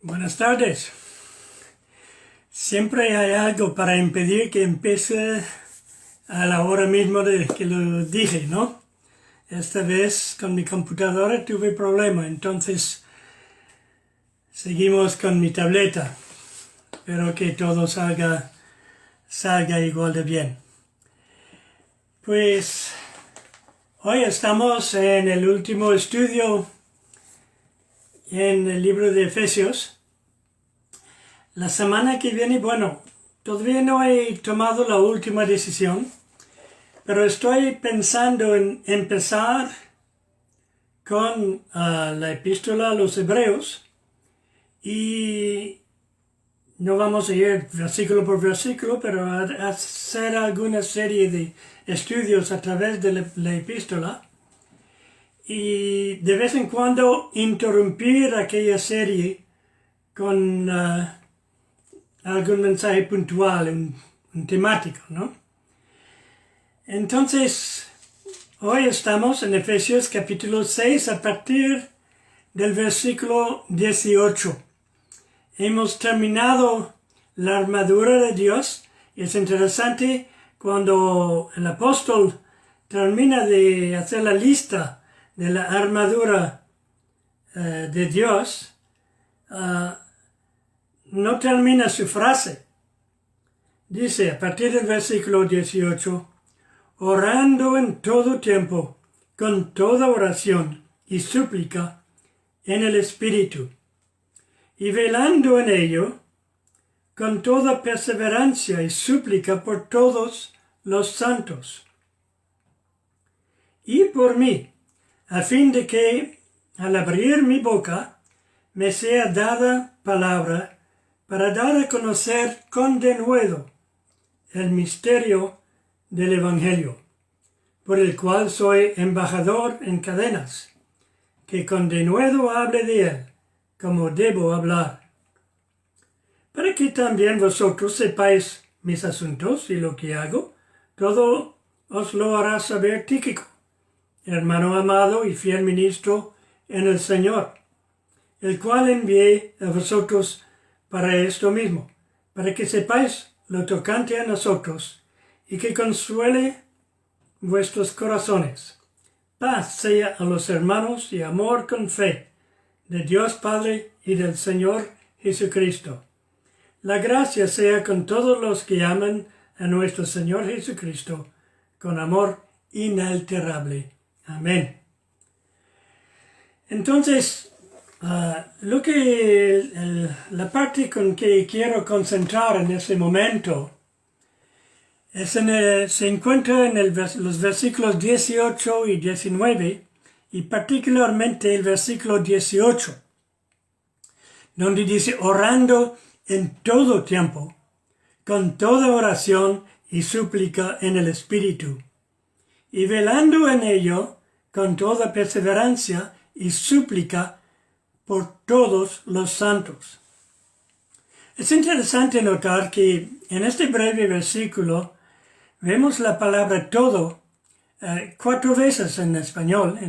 Buenas tardes. Siempre hay algo para impedir que empiece a la hora mismo de que lo dije, ¿no? Esta vez con mi computadora tuve problema, entonces seguimos con mi tableta. Espero que todo salga igual de bien. Pues hoy estamos en el último estudio en el libro de Efesios. La semana que viene, bueno, todavía no he tomado la última decisión, pero estoy pensando en empezar con la epístola a los Hebreos y no vamos a ir versículo por versículo, pero hacer alguna serie de estudios a través de la epístola y de vez en cuando interrumpir aquella serie con algún mensaje puntual, un temático, ¿no? Entonces, hoy estamos en Efesios capítulo 6 a partir del versículo 18. Hemos terminado la armadura de Dios. Es interesante cuando el apóstol termina de hacer la lista de la armadura de Dios, no termina su frase. Dice a partir del versículo 18, orando en todo tiempo, con toda oración y súplica en el Espíritu, y velando en ello, con toda perseverancia y súplica por todos los santos, y por mí, a fin de que, al abrir mi boca, me sea dada palabra para dar a conocer con denuedo el misterio del Evangelio, por el cual soy embajador en cadenas, que con denuedo hable de él, como debo hablar, para que también vosotros sepáis mis asuntos y lo que hago. Todo os lo hará saber Tíquico, hermano amado y fiel ministro en el Señor, el cual envié a vosotros para esto mismo, para que sepáis lo tocante a nosotros y que consuele vuestros corazones. Paz sea a los hermanos y amor con fe, de Dios Padre y del Señor Jesucristo. La gracia sea con todos los que aman a nuestro Señor Jesucristo, con amor inalterable. Amén. Entonces, la parte con que quiero concentrar en ese momento se encuentra en los versículos 18 y 19 y particularmente el versículo 18, donde dice orando en todo tiempo, con toda oración y súplica en el Espíritu, y velando en ello con toda perseverancia y súplica por todos los santos. Es interesante notar que en este breve versículo vemos la palabra todo 4 veces en español,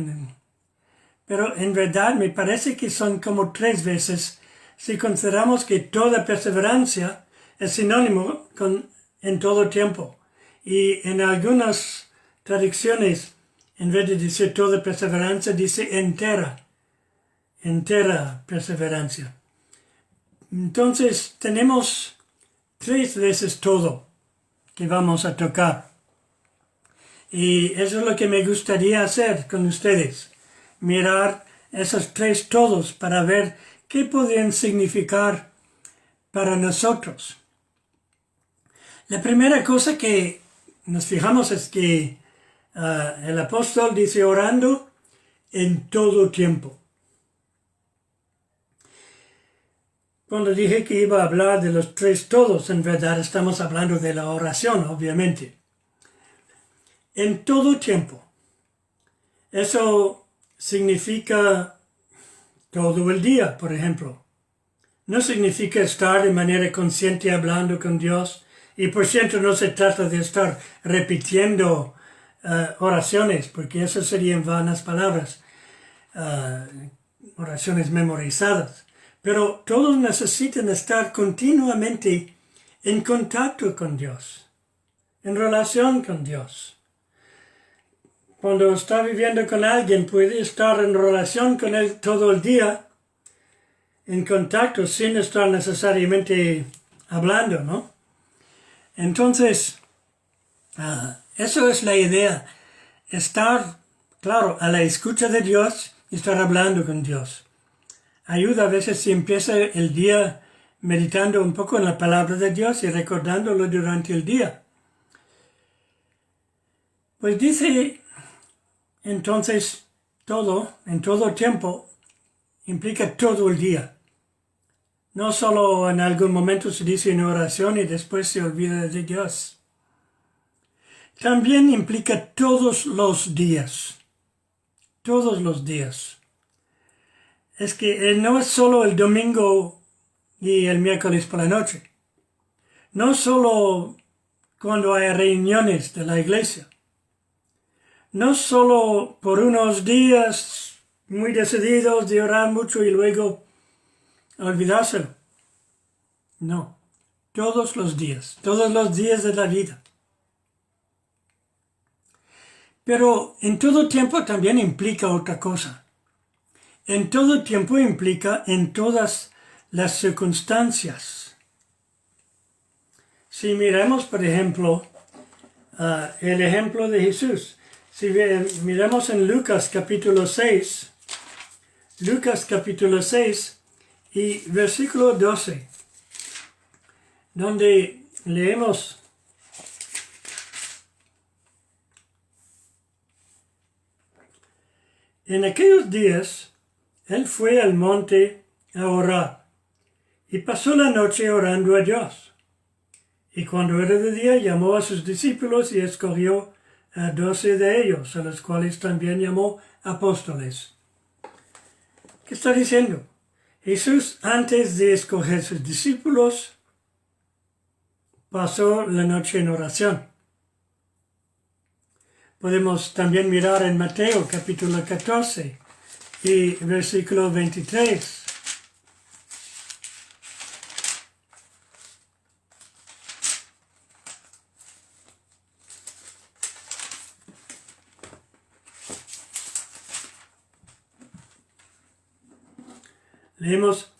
pero en verdad me parece que son como 3 veces si consideramos que toda perseverancia es sinónimo con en todo tiempo. Y en algunas traducciones, en vez de decir toda perseverancia, dice entera perseverancia. Entonces tenemos 3 veces todo que vamos a tocar. Y eso es lo que me gustaría hacer con ustedes. Mirar esos 3 todos para ver qué podrían significar para nosotros. La primera cosa que nos fijamos es que el apóstol dice orando en todo tiempo. Cuando dije que iba a hablar de los 3 todos, en verdad estamos hablando de la oración, obviamente. En todo tiempo. Eso significa todo el día, por ejemplo. No significa estar de manera consciente hablando con Dios. Y por cierto, no se trata de estar repitiendo oraciones, porque eso serían vanas palabras, oraciones memorizadas. Pero todos necesitan estar continuamente en contacto con Dios, en relación con Dios. Cuando está viviendo con alguien, puede estar en relación con él todo el día, en contacto, sin estar necesariamente hablando, ¿no? Entonces, eso es la idea. Estar, claro, a la escucha de Dios y estar hablando con Dios. Ayuda a veces si empieza el día meditando un poco en la palabra de Dios y recordándolo durante el día. Pues dice, entonces, todo, en todo tiempo, implica todo el día. No solo en algún momento se dice una oración y después se olvida de Dios. También implica todos los días. Todos los días. Es que no es solo el domingo y el miércoles por la noche. No solo cuando hay reuniones de la iglesia. No solo por unos días muy decididos de orar mucho y luego olvidárselo. No, todos los días de la vida. Pero en todo tiempo también implica otra cosa. En todo tiempo implica en todas las circunstancias. Si miramos, por ejemplo, el ejemplo de Jesús. Si miramos en Lucas capítulo 6, y versículo 12, donde leemos: en aquellos días, él fue al monte a orar, y pasó la noche orando a Dios. Y cuando era de día, llamó a sus discípulos y escogió a 12 de ellos, a los cuales también llamó apóstoles. ¿Qué está diciendo? Jesús, antes de escoger sus discípulos, pasó la noche en oración. Podemos también mirar en Mateo capítulo 14 y versículo 23. Leemos: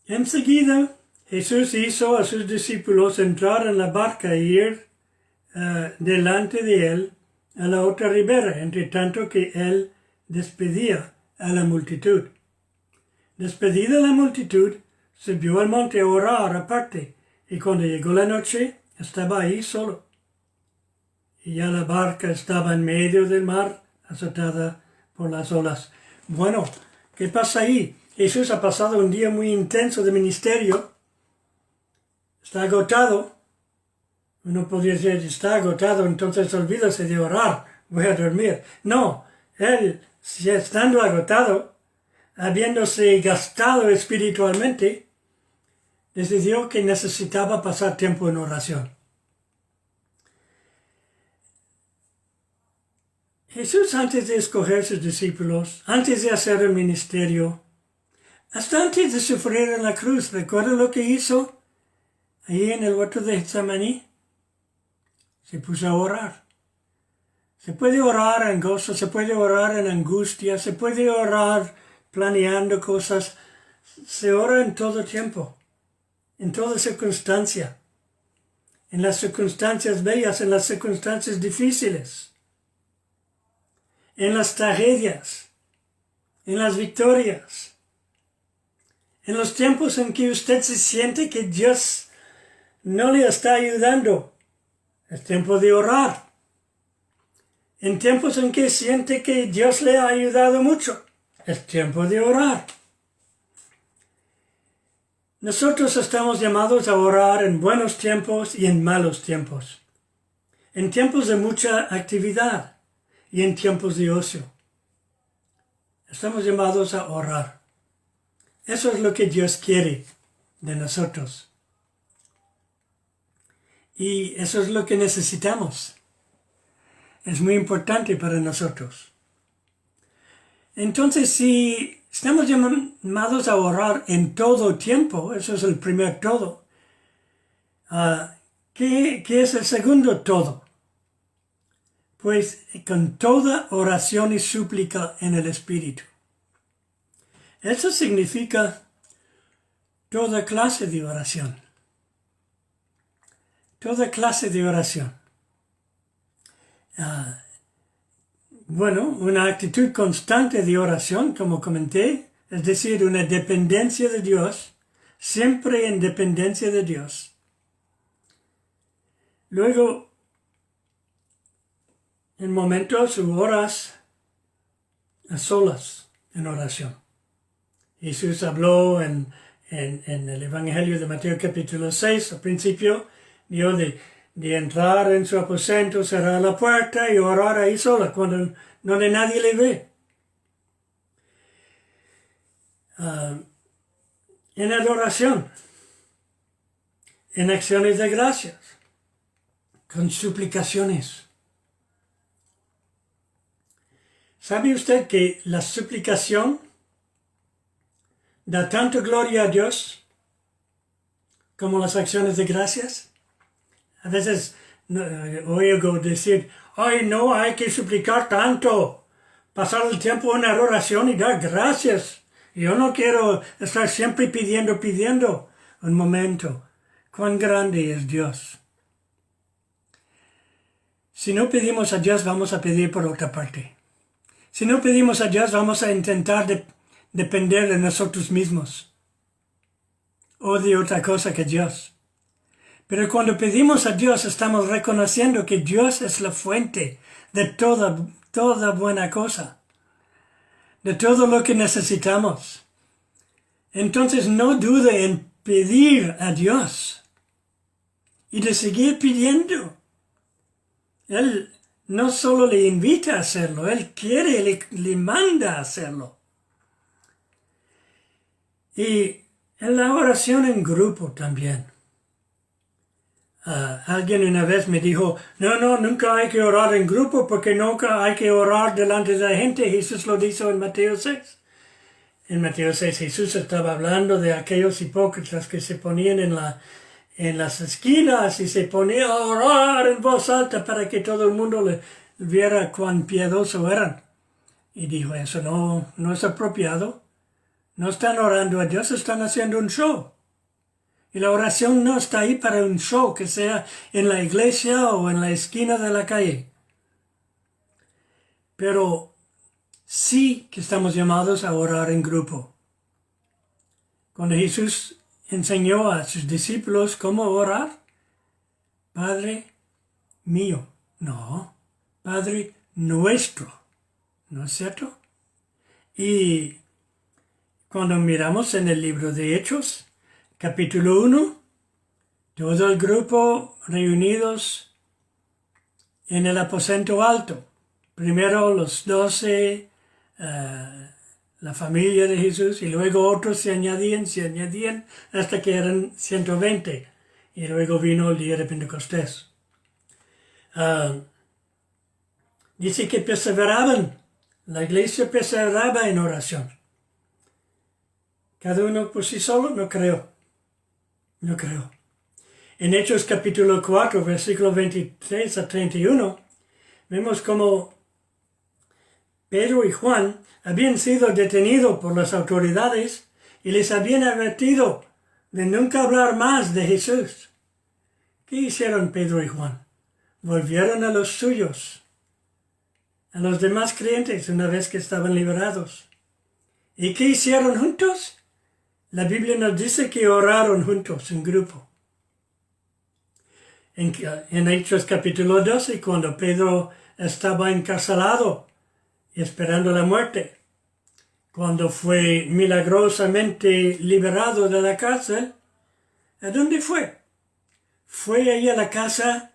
enseguida Jesús hizo a sus discípulos entrar en la barca e ir delante de él a la otra ribera, entre tanto que él despedía a la multitud. Despedida la multitud, subió al monte a orar aparte, y cuando llegó la noche, estaba ahí solo. Y ya la barca estaba en medio del mar, azotada por las olas. Bueno, ¿qué pasa ahí? Jesús ha pasado un día muy intenso de ministerio. Está agotado. Uno podría decir, está agotado, entonces olvídase de orar, voy a dormir. No, él, estando agotado, habiéndose gastado espiritualmente, decidió que necesitaba pasar tiempo en oración. Jesús, antes de escoger sus discípulos, antes de hacer el ministerio, hasta antes de sufrir en la cruz, ¿recuerda lo que hizo ahí en el huerto de Getsemaní? Se puso a orar. Se puede orar en gozo, se puede orar en angustia, se puede orar planeando cosas. Se ora en todo tiempo, en toda circunstancia, en las circunstancias bellas, en las circunstancias difíciles, en las tragedias, en las victorias, en los tiempos en que usted se siente que Dios no le está ayudando. Es tiempo de orar. En tiempos en que siente que Dios le ha ayudado mucho, es tiempo de orar. Nosotros estamos llamados a orar en buenos tiempos y en malos tiempos. En tiempos de mucha actividad y en tiempos de ocio. Estamos llamados a orar. Eso es lo que Dios quiere de nosotros. Y eso es lo que necesitamos. Es muy importante para nosotros. Entonces, si Estamos llamados a orar en todo tiempo. Eso es el primer todo. ¿Qué es el segundo todo? Pues con toda oración y súplica en el Espíritu. Eso significa toda clase de oración. Toda clase de oración. Bueno, una actitud constante de oración, como comenté, es decir, una dependencia de Dios, siempre en dependencia de Dios. Luego, en momentos u horas a solas en oración. Jesús habló en el Evangelio de Mateo capítulo 6, al principio, dio de entrar en su aposento, cerrar la puerta y orar ahí sola, cuando nadie le ve. En adoración, en acciones de gracias, con suplicaciones. ¿Sabe usted que la suplicación da tanto gloria a Dios como las acciones de gracias? A veces oigo decir, ay no, hay que suplicar tanto, pasar el tiempo en adoración y dar gracias. Yo no quiero estar siempre pidiendo. Un momento, ¿cuán grande es Dios? Si no pedimos a Dios, vamos a pedir por otra parte. Si no pedimos a Dios, vamos a intentar depender de nosotros mismos o de otra cosa que Dios. Pero cuando pedimos a Dios, estamos reconociendo que Dios es la fuente de toda buena cosa, de todo lo que necesitamos. Entonces no dude en pedir a Dios y de seguir pidiendo. Él no solo le invita a hacerlo, Él quiere, le manda a hacerlo. Y en la oración en grupo también. Alguien una vez me dijo, no, nunca hay que orar en grupo porque nunca hay que orar delante de la gente. Jesús lo dijo en Mateo 6. En Mateo 6 Jesús estaba hablando de aquellos hipócritas que se ponían en las esquinas y se ponían a orar en voz alta para que todo el mundo le viera cuán piedoso eran. Y dijo, eso no es apropiado. No están orando a Dios, están haciendo un show. Y la oración no está ahí para un show, que sea en la iglesia o en la esquina de la calle. Pero sí que estamos llamados a orar en grupo. Cuando Jesús enseñó a sus discípulos cómo orar, Padre mío, no, Padre nuestro, ¿no es cierto? Y cuando miramos en el libro de Hechos, capítulo 1, todo el grupo reunidos en el aposento alto. Primero los 12, la familia de Jesús, y luego otros se añadían, hasta que eran 120. Y luego vino el día de Pentecostés. Dice que perseveraban, la iglesia perseveraba en oración. Cada uno por sí solo, no creo. En Hechos capítulo 4, versículos 23 a 31, vemos como Pedro y Juan habían sido detenidos por las autoridades y les habían advertido de nunca hablar más de Jesús. ¿Qué hicieron Pedro y Juan? Volvieron a los suyos, a los demás creyentes, una vez que estaban liberados. ¿Y qué hicieron juntos? La Biblia nos dice que oraron juntos en grupo. En Hechos capítulo 12, cuando Pedro estaba encarcelado y esperando la muerte, cuando fue milagrosamente liberado de la cárcel, ¿a dónde fue? Fue ahí a la casa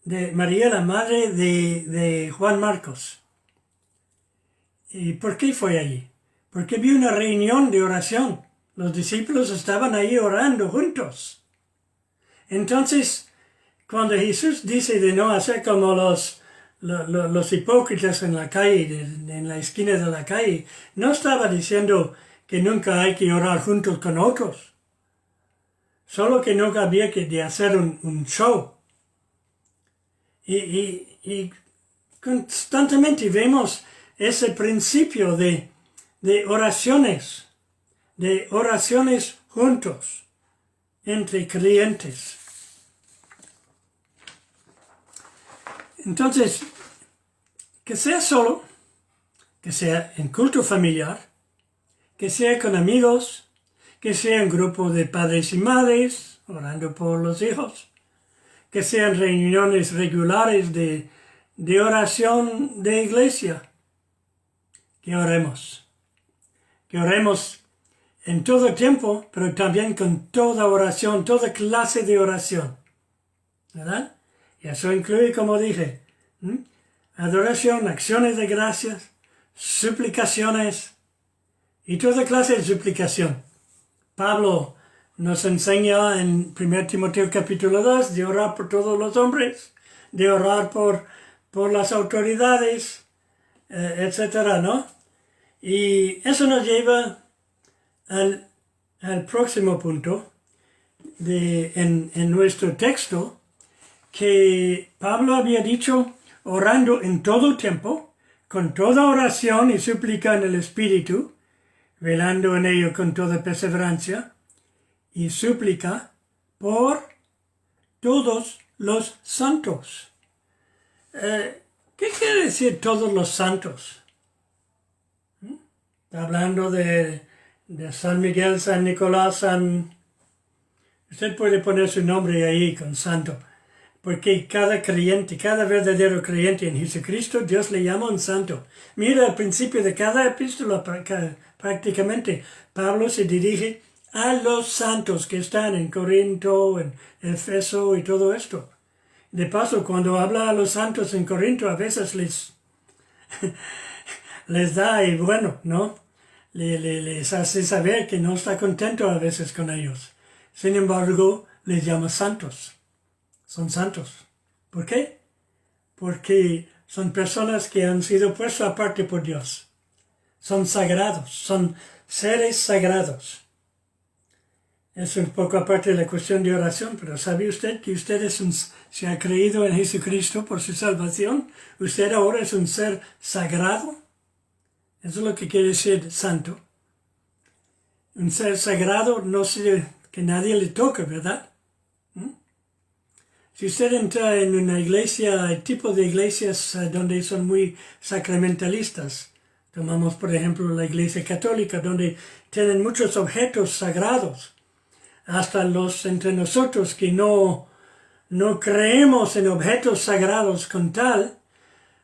de María, la madre de Juan Marcos. ¿Y por qué fue allí? Porque vio una reunión de oración. Los discípulos estaban ahí orando juntos. Entonces, cuando Jesús dice de no hacer como los los hipócritas en la calle, en la esquina de la calle, no estaba diciendo que nunca hay que orar juntos con otros, solo que nunca había que de hacer un show. Y constantemente vemos ese principio de oraciones juntos entre creyentes. Entonces, que sea solo, que sea en culto familiar, que sea con amigos, que sea en grupo de padres y madres, orando por los hijos, que sean reuniones regulares de oración de iglesia, que oremos en todo tiempo, pero también con toda oración, toda clase de oración, ¿verdad? Y eso incluye, como dije, adoración, acciones de gracias, suplicaciones y toda clase de suplicación. Pablo nos enseña en 1 Timoteo capítulo 2 de orar por todos los hombres, de orar por las autoridades, etcétera, ¿no? Y eso nos lleva al próximo punto en nuestro texto, que Pablo había dicho, orando en todo tiempo, con toda oración y súplica en el Espíritu, velando en ello con toda perseverancia y súplica por todos los santos. ¿Qué quiere decir todos los santos? Está hablando de San Miguel, San Nicolás, Usted puede poner su nombre ahí con santo, porque cada creyente, cada verdadero creyente en Jesucristo, Dios le llama un santo. Mira, al principio de cada epístola, prácticamente, Pablo se dirige a los santos que están en Corinto, en Efeso y todo esto. De paso, cuando habla a los santos en Corinto, a veces les da y bueno, ¿no? Les hace saber que no está contento a veces con ellos. Sin embargo, les llama santos. Son santos. ¿Por qué? Porque son personas que han sido puestas aparte por Dios. Son sagrados, son seres sagrados. Es un poco aparte de la cuestión de oración, pero ¿sabe usted que usted se ha creído en Jesucristo por su salvación? Usted ahora es un ser sagrado. Eso es lo que quiere decir santo. Un ser sagrado no sé que nadie le toque, ¿verdad? Si usted entra en una iglesia, el tipo de iglesias donde son muy sacramentalistas, tomamos por ejemplo la iglesia católica, donde tienen muchos objetos sagrados, hasta los entre nosotros que no creemos en objetos sagrados con tal,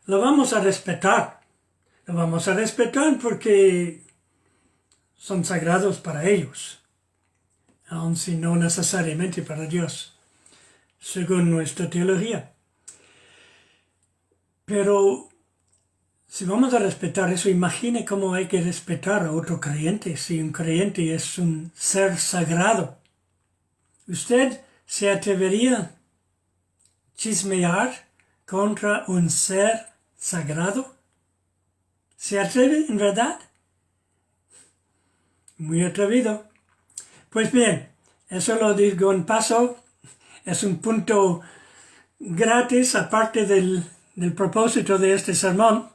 lo vamos a respetar. Lo vamos a respetar porque son sagrados para ellos, aun si no necesariamente para Dios, según nuestra teología. Pero si vamos a respetar eso, imagine cómo hay que respetar a otro creyente, si un creyente es un ser sagrado. ¿Usted se atrevería a chismear contra un ser sagrado? ¿Se atreve, en verdad? Muy atrevido. Pues bien, eso lo digo en paso. Es un punto gratis, aparte del propósito de este sermón.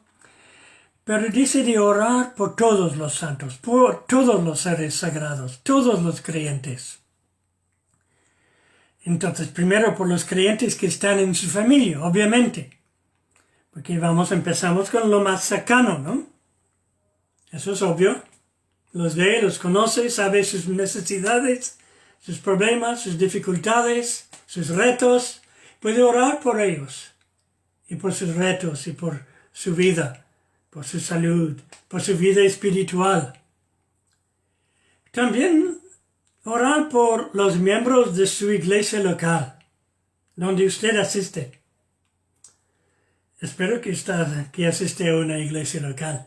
Pero dice de orar por todos los santos, por todos los seres sagrados, todos los creyentes. Entonces, primero por los creyentes que están en su familia, obviamente. Porque empezamos con lo más cercano, ¿no? Eso es obvio. Los ve, los conoce, sabe sus necesidades, sus problemas, sus dificultades, sus retos. Puede orar por ellos. Y por sus retos y por su vida, por su salud, por su vida espiritual. También orar por los miembros de su iglesia local, donde usted asiste. Espero que asiste a una iglesia local,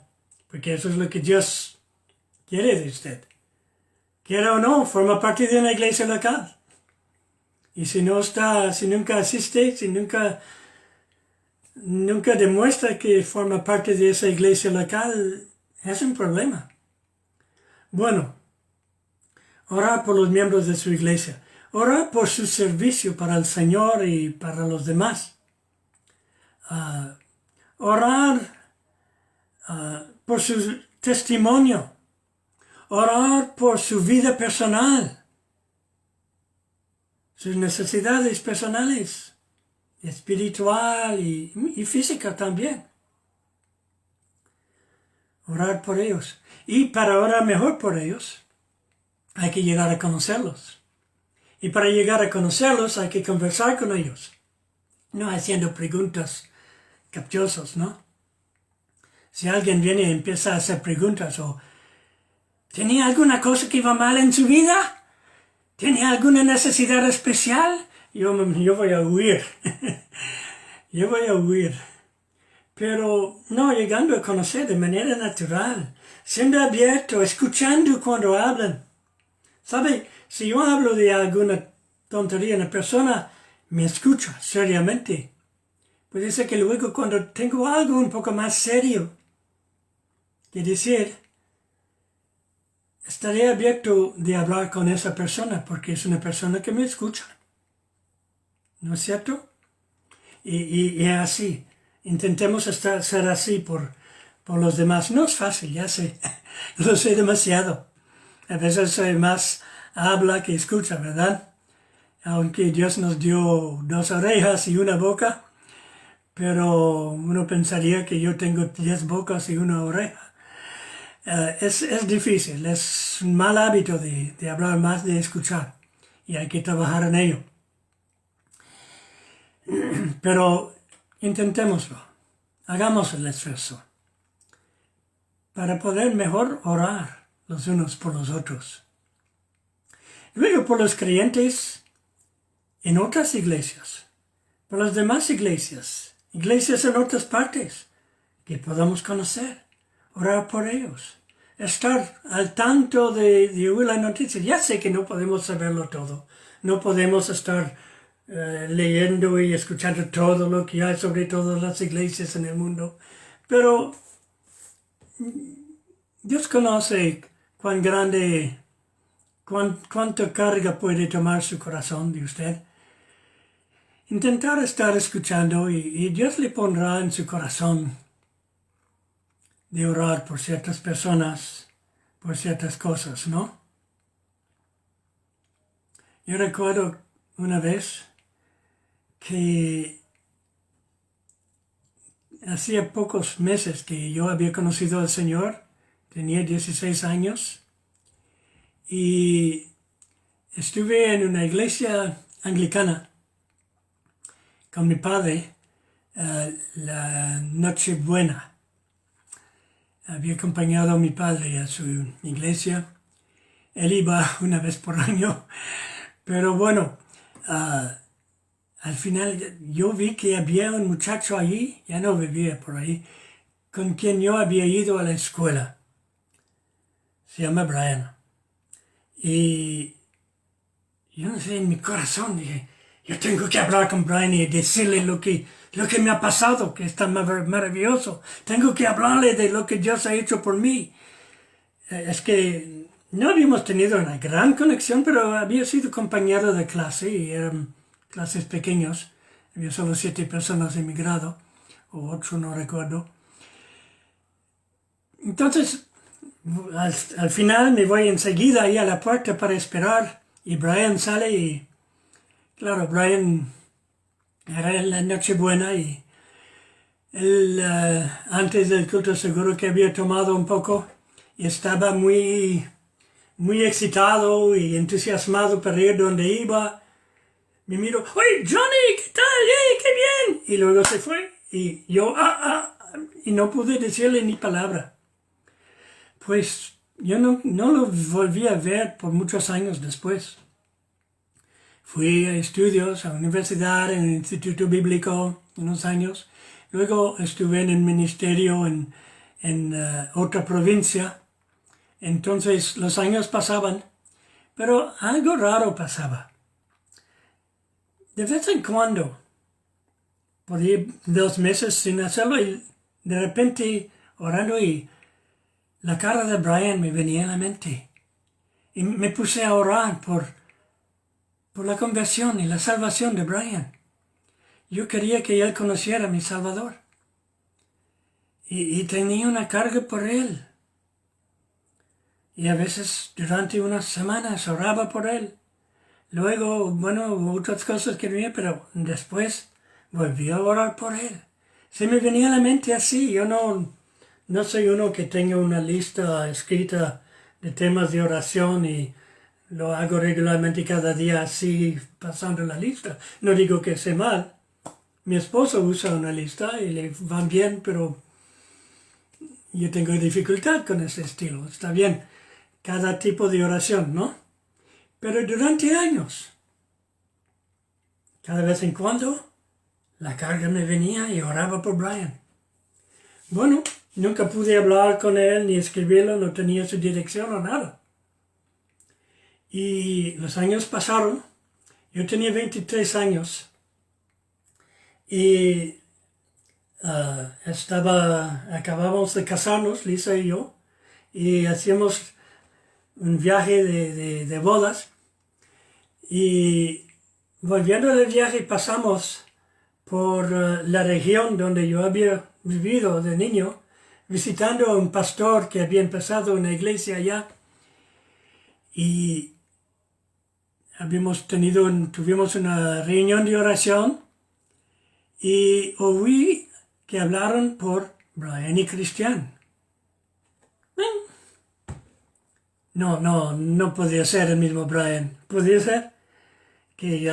porque eso es lo que Dios quiere de usted. Quiera o no, forma parte de una iglesia local. Y si nunca asiste, si nunca nunca demuestra que forma parte de esa iglesia local, es un problema. Bueno, orar por los miembros de su iglesia. Orar por su servicio para el Señor y para los demás. Orar por su testimonio. Orar por su vida personal. Sus necesidades personales. Espiritual y física también. Orar por ellos. Y para orar mejor por ellos, hay que llegar a conocerlos. Y para llegar a conocerlos hay que conversar con ellos. No haciendo preguntas capciosas, ¿no? Si alguien viene y empieza a hacer preguntas o ¿tenía alguna cosa que iba mal en su vida? ¿Tiene alguna necesidad especial? Yo voy a huir. Yo voy a huir. Pero no, llegando a conocer de manera natural, siendo abierto, escuchando cuando hablan. ¿Sabe? Si yo hablo de alguna tontería, una persona me escucha seriamente. Puede ser que luego cuando tengo algo un poco más serio que decir, estaré abierto de hablar con esa persona porque es una persona que me escucha. ¿No es cierto? Y es así. Intentemos ser así por los demás. No es fácil, ya sé. Lo sé demasiado. A veces soy más habla que escucha, ¿verdad? Aunque Dios nos dio 2 orejas y 1 boca, pero uno pensaría que yo tengo 10 bocas y 1 oreja. Es difícil, es un mal hábito de hablar más de escuchar y hay que trabajar en ello. Pero intentémoslo, hagamos el esfuerzo para poder mejor orar los unos por los otros. Luego por los creyentes en otras iglesias, por las demás iglesias en otras partes que podamos conocer, orar por ellos, estar al tanto de oír la noticia. Ya sé que no podemos saberlo todo, no podemos estar leyendo y escuchando todo lo que hay sobre todas las iglesias en el mundo, pero Dios conoce cuán grande, cuánta carga puede tomar su corazón de usted. Intentar estar escuchando y Dios le pondrá en su corazón de orar por ciertas personas, por ciertas cosas, ¿no? Yo recuerdo una vez que hacía pocos meses que yo había conocido al Señor, tenía 16 años, y estuve en una iglesia anglicana con mi padre la Nochebuena. Había acompañado a mi padre a su iglesia. Él iba una vez por año, pero bueno, al final yo vi que había un muchacho allí, ya no vivía por ahí, con quien yo había ido a la escuela. Se llama Brian. Y yo no sé, en mi corazón dije, yo tengo que hablar con Brian y decirle lo que me ha pasado, que es tan maravilloso. Tengo que hablarle de lo que Dios ha hecho por mí. Es que no habíamos tenido una gran conexión, pero había sido compañero de clase y eran clases pequeñas. Había solo 7 personas en mi grado, o 8, no recuerdo. Entonces, al final me voy enseguida ahí a la puerta para esperar y Brian sale y, claro, Brian era en la Nochebuena y él antes del culto seguro que había tomado un poco y estaba muy excitado y entusiasmado para ir donde iba. Me miró, ¡oye, Johnny, qué tal! ¡Qué bien! Y luego se fue y yo, y no pude decirle ni palabra. Pues yo no lo volví a ver por muchos años después. Fui a estudios, a la universidad, en el Instituto Bíblico, unos años. Luego estuve en el ministerio en otra provincia. Entonces los años pasaban, pero algo raro pasaba. De vez en cuando podía ir 2 meses sin hacerlo y de repente orando y la cara de Brian me venía a la mente. Y me puse a orar por la conversión y la salvación de Brian. Yo quería que él conociera a mi Salvador. Y tenía una carga por él. Y a veces durante unas semanas oraba por él. Luego, otras cosas que venía, pero después volví a orar por él. Se me venía a la mente así. Yo no soy uno que tenga una lista escrita de temas de oración y lo hago regularmente cada día así, pasando la lista. No digo que sea mal. Mi esposo usa una lista y le van bien, pero yo tengo dificultad con ese estilo. Está bien, cada tipo de oración, ¿no? Pero durante años, cada vez en cuando, la carga me venía y oraba por Brian. Bueno, nunca pude hablar con él ni escribirlo, no tenía su dirección o nada. Y los años pasaron, yo tenía 23 años y acabamos de casarnos, Lisa y yo, y hacíamos un viaje de bodas. Y volviendo del viaje pasamos por la región donde yo había vivido de niño, visitando a un pastor que había empezado una iglesia allá. Y tuvimos una reunión de oración y oí que hablaron por Brian y Cristian. No podía ser el mismo Brian. Podía ser que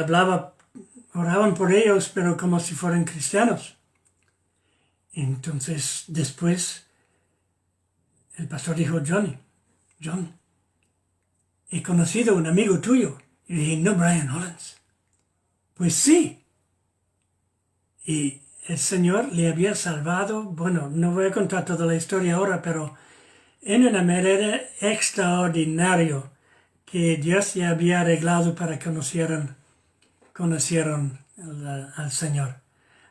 oraban por ellos, pero como si fueran cristianos. Entonces, después, el pastor dijo, John, he conocido a un amigo tuyo. Y dije, no, Brian Hollands. Pues sí. Y el Señor le había salvado, no voy a contar toda la historia ahora, pero en una manera extraordinaria que Dios ya había arreglado para que conocieran al Señor.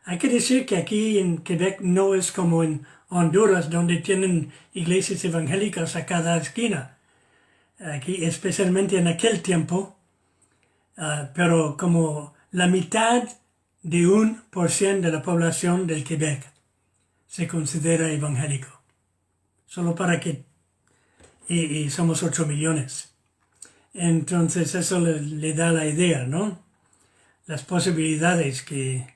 Hay que decir que aquí en Quebec no es como en Honduras, donde tienen iglesias evangélicas a cada esquina. Aquí, especialmente en aquel tiempo, pero como la mitad de 1% de la población del Quebec se considera evangélico. Solo para que... Y somos 8 millones. Entonces eso le da la idea, ¿no? Las posibilidades que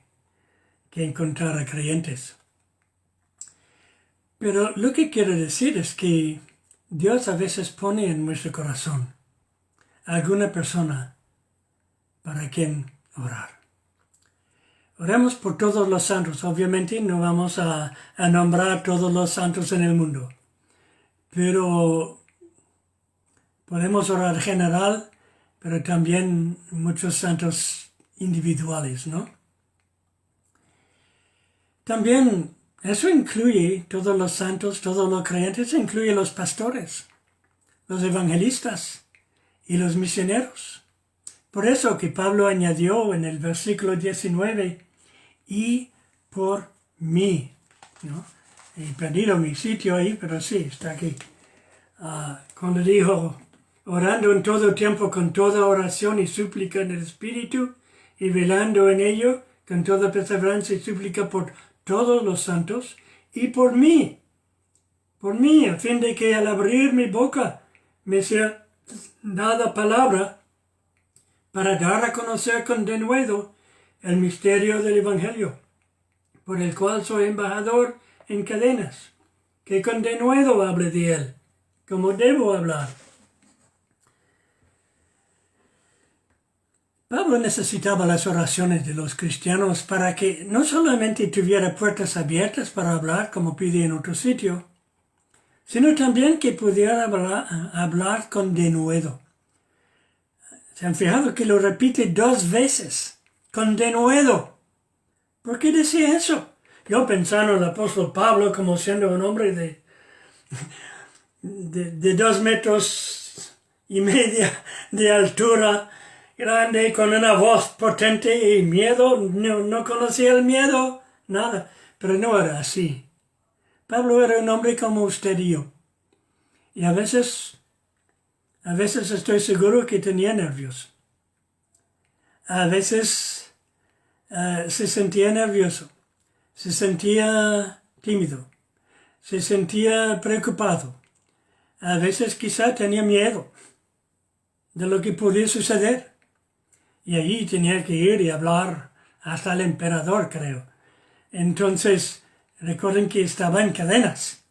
encontrar a creyentes. Pero lo que quiero decir es que Dios a veces pone en nuestro corazón a alguna persona para quien orar. Oremos por todos los santos. Obviamente no vamos a nombrar todos los santos en el mundo. Pero podemos orar general, pero también muchos santos individuales, ¿no? También eso incluye todos los santos, todos los creyentes, incluye los pastores, los evangelistas y los misioneros. Por eso que Pablo añadió en el versículo 19, y por mí, ¿no? He perdido mi sitio ahí, pero sí, está aquí. Cuando dijo, orando en todo tiempo con toda oración y súplica en el Espíritu, y velando en ello con toda perseverancia y súplica por todos los santos, y por mí, a fin de que al abrir mi boca me sea dada palabra para dar a conocer con denuedo el misterio del Evangelio, por el cual soy embajador en cadenas, que con denuedo hable de él, como debo hablar. Pablo necesitaba las oraciones de los cristianos para que no solamente tuviera puertas abiertas para hablar, como pide en otro sitio, sino también que pudiera hablar con denuedo. ¿Se han fijado que lo repite 2 veces? Con denuedo. ¿Por qué decía eso? Yo pensando en el apóstol Pablo como siendo un hombre de 2 metros y media de altura, grande, con una voz potente y miedo, no conocía el miedo, nada, pero no era así. Pablo era un hombre como usted y yo. Y a veces estoy seguro que tenía nervios. A veces se sentía nervioso, se sentía tímido, se sentía preocupado. A veces quizá tenía miedo de lo que podía suceder. Y allí tenía que ir y hablar hasta el emperador, creo. Entonces, recuerden que estaba en cadenas.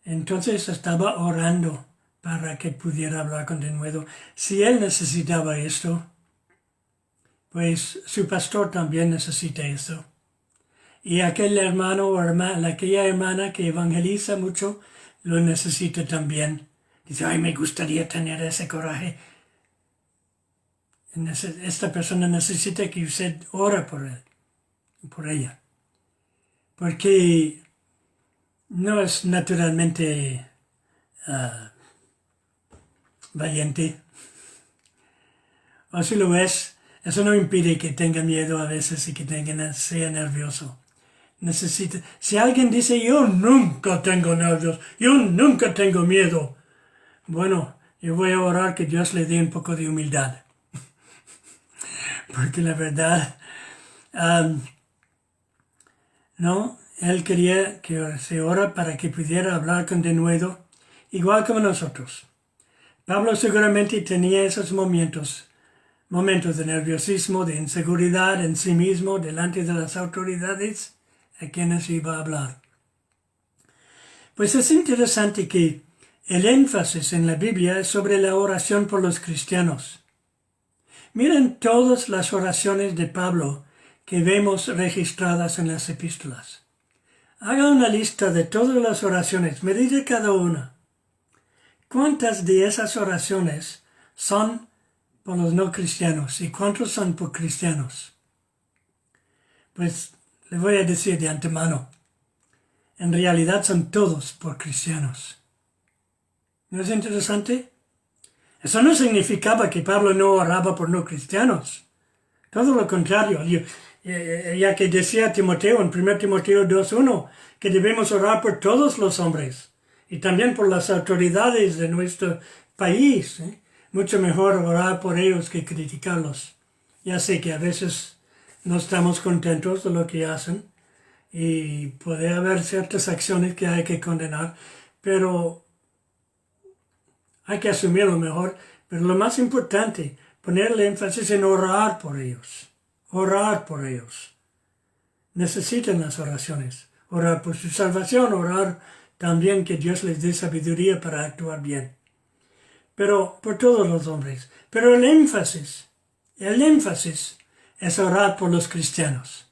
Entonces estaba orando para que pudiera hablar con denuedo. Si él necesitaba esto, pues su pastor también necesita eso. Y aquel hermano o aquella hermana que evangeliza mucho, lo necesita también. Dice, ay, me gustaría tener ese coraje. Esta persona necesita que usted ore por él, por ella. Porque no es naturalmente valiente. O si lo es, eso no impide que tenga miedo a veces y que sea nervioso. Si alguien dice, yo nunca tengo nervios, yo nunca tengo miedo, bueno, yo voy a orar que Dios le dé un poco de humildad. Porque la verdad, no, él quería que se ora para que pudiera hablar con denuedo, igual como nosotros. Pablo seguramente tenía esos momentos de nerviosismo, de inseguridad en sí mismo delante de las autoridades a quienes iba a hablar. Pues es interesante que el énfasis en la Biblia es sobre la oración por los cristianos. Miren todas las oraciones de Pablo que vemos registradas en las epístolas. Haga una lista de todas las oraciones, medite cada una. ¿Cuántas de esas oraciones son por los no cristianos y cuántos son por cristianos? Pues le voy a decir de antemano, en realidad son todos por cristianos. ¿No es interesante? Eso no significaba que Pablo no oraba por no cristianos. Todo lo contrario, ya que decía Timoteo en 1 Timoteo 2:1 que debemos orar por todos los hombres y también por las autoridades de nuestro país. Mucho mejor orar por ellos que criticarlos. Ya sé que a veces no estamos contentos de lo que hacen y puede haber ciertas acciones que hay que condenar, pero hay que asumirlo mejor. Pero lo más importante, ponerle énfasis en orar por ellos. Orar por ellos. Necesitan las oraciones. Orar por su salvación, orar también que Dios les dé sabiduría para actuar bien. Pero por todos los hombres. Pero el énfasis es orar por los cristianos.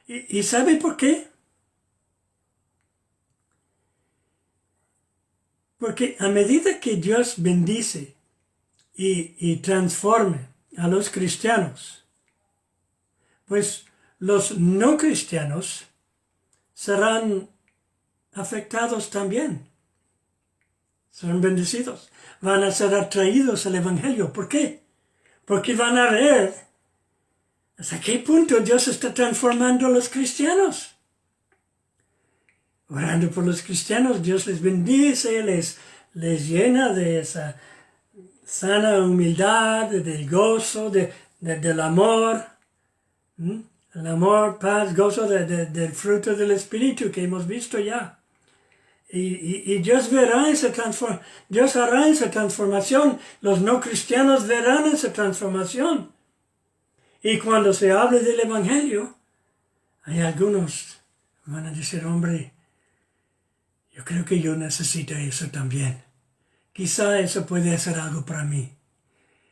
¿Y sabe por qué? Porque a medida que Dios bendice y transforme a los cristianos, pues los no cristianos serán afectados también. Serán bendecidos. Van a ser atraídos al Evangelio. ¿Por qué? Porque van a ver hasta qué punto Dios está transformando a los cristianos. Orando por los cristianos, Dios les bendice, les llena de esa sana humildad, del gozo, del amor. El amor, paz, gozo del fruto del Espíritu que hemos visto ya. Y Dios verá Dios hará esa transformación. Los no cristianos verán esa transformación. Y cuando se hable del Evangelio, hay algunos que van a decir, hombre, yo creo que yo necesito eso también. Quizá eso puede hacer algo para mí.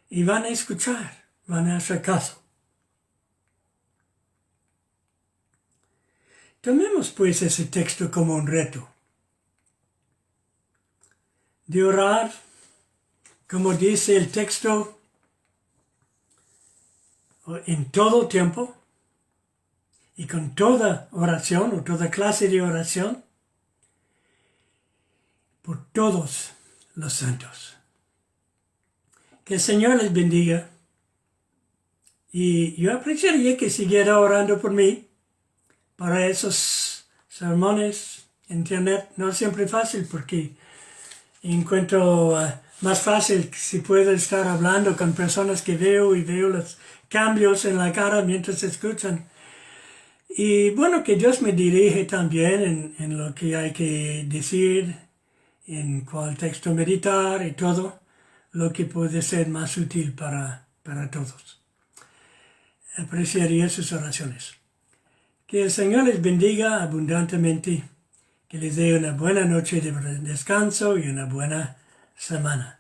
Y van a escuchar, van a hacer caso. Tomemos pues ese texto como un reto. De orar, como dice el texto, en todo tiempo y con toda oración o toda clase de oración por todos los santos. Que el Señor les bendiga. Y yo apreciaría que siguiera orando por mí para esos sermones. Internet no es siempre fácil porque encuentro más fácil si puedo estar hablando con personas que veo y veo los cambios en la cara mientras escuchan. Y bueno, que Dios me dirige también en lo que hay que decir, en cuál texto meditar y todo lo que puede ser más útil para todos. Apreciaría sus oraciones. Que el Señor les bendiga abundantemente, que les dé una buena noche de descanso y una buena semana.